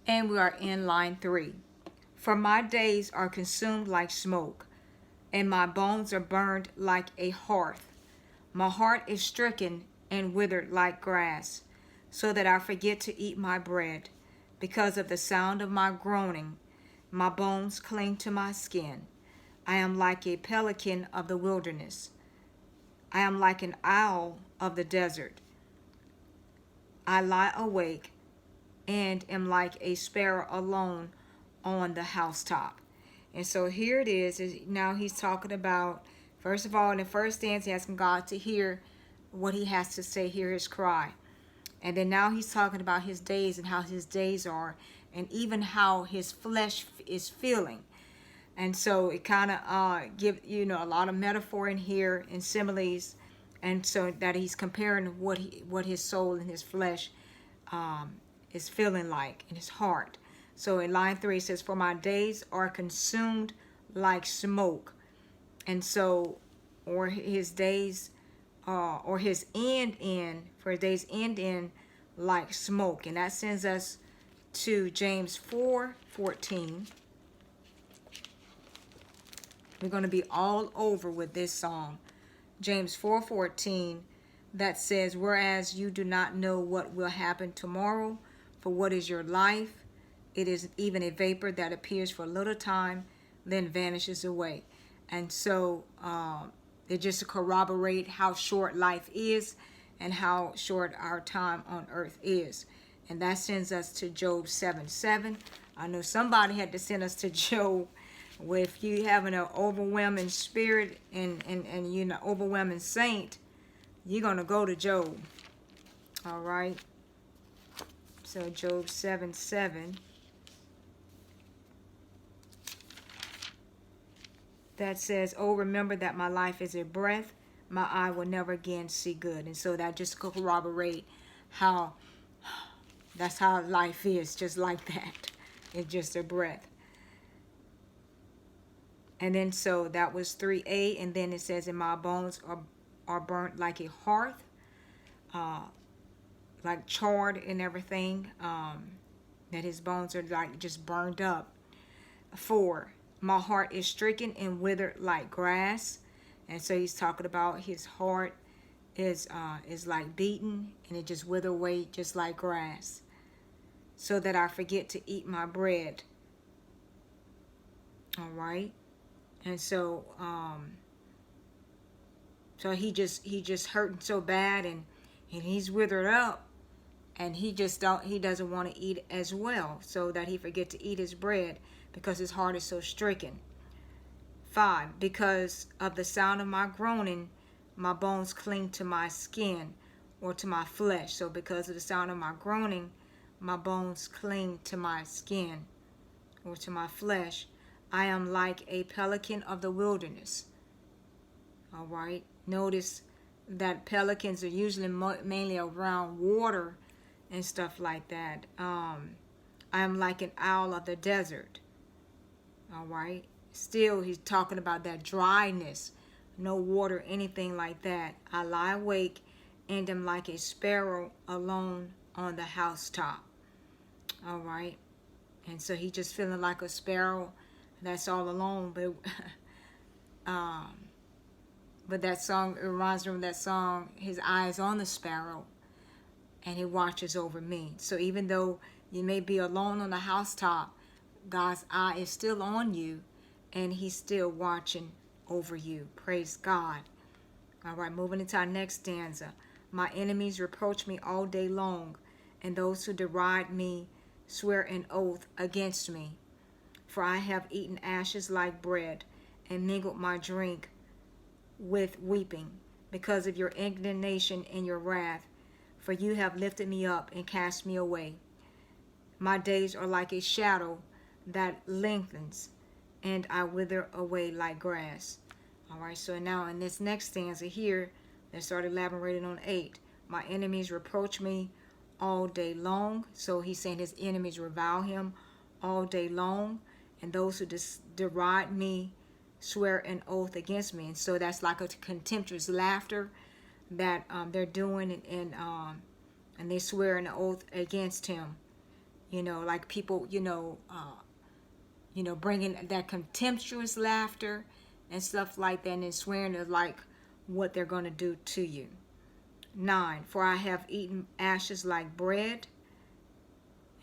And we are in line 3. For my days are consumed like smoke, and my bones are burned like a hearth. My heart is stricken and withered like grass, so that I forget to eat my bread. Because of the sound of my groaning, my bones cling to my skin. I am like a pelican of the wilderness. I am like an owl of the desert. I lie awake and am like a sparrow alone on the housetop. And so here it is now he's talking about, first of all, in the first stanza, he's asking God to hear what he has to say, hear his cry. And then now he's talking about his days and how his days are, and even how his flesh is feeling. And so it kind of give a lot of metaphor in here and similes, and so that he's comparing what his soul and his flesh is feeling like in his heart. So in line 3 it says, "For my days are consumed like smoke," and so, or his days, or his end in, for his days end in like smoke, and that sends us to James 4:14. We're going to be all over with this song. James 4:14, that says, "Whereas you do not know what will happen tomorrow, for what is your life? It is even a vapor that appears for a little time, then vanishes away." And so it just to corroborate how short life is and how short our time on earth is. And that sends us to Job 7:7. I know somebody had to send us to Job. If you having an overwhelming spirit and overwhelming saint, you're going to go to Job. All right. So Job 7:7. That says, "Oh, remember that my life is a breath. My eye will never again see good." And so that just corroborate how that's how life is, just like that. It's just a breath. And then so that was 3a, and then it says, "And my bones are burnt like a hearth," like charred and everything. That his bones are like just burned up. 4, "My heart is stricken and withered like grass," and so he's talking about his heart is like beaten and it just wither away just like grass, "so that I forget to eat my bread." All right. And so so he just hurting so bad, and he's withered up, and he doesn't want to eat as well, so that he forget to eat his bread because his heart is so stricken. 5, "Because of the sound of my groaning, my bones cling to my skin," or to my flesh. So because of the sound of my groaning, my bones cling to my skin or to my flesh. "I am like a pelican of the wilderness." All right. Notice that pelicans are usually mainly around water and stuff like that. "I am like an owl of the desert." All right. Still, he's talking about that dryness, no water, anything like that. "I lie awake and am like a sparrow alone on the housetop." All right. And so he's just feeling like a sparrow that's all alone. But that song, it reminds me of that song, "His eye is on the sparrow and he watches over me." So even though you may be alone on the housetop, God's eye is still on you and he's still watching over you. Praise God. All right, moving into our next stanza. "My enemies reproach me all day long, and those who deride me swear an oath against me. For I have eaten ashes like bread, and mingled my drink with weeping, because of your indignation and your wrath. For you have lifted me up and cast me away. My days are like a shadow that lengthens, and I wither away like grass." All right, so now in this next stanza here, let's start elaborating on 8. "My enemies reproach me all day long." So he's saying his enemies revile him all day long, and those who deride me swear an oath against me. And so that's like a contemptuous laughter that they're doing, and they swear an oath against him. You know, like people, bringing that contemptuous laughter and stuff like that, and swearing to like what they're going to do to you. 9, for I have eaten ashes like bread.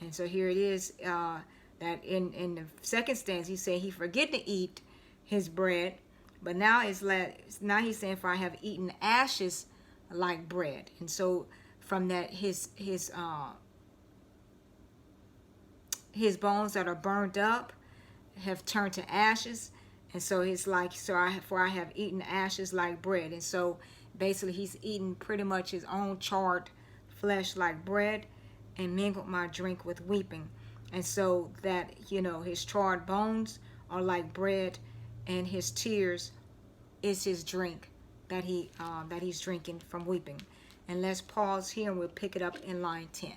And so here it is, that in the second stanza, he said he forget to eat his bread, but now now he's saying, for I have eaten ashes like bread. And so from that, his bones that are burned up have turned to ashes. And so it's like, for I have eaten ashes like bread. And so basically he's eaten pretty much his own charred flesh like bread, and mingled my drink with weeping. And so that, his charred bones are like bread, and his tears is his drink that he's drinking from weeping. And let's pause here, and we'll pick it up in line 10.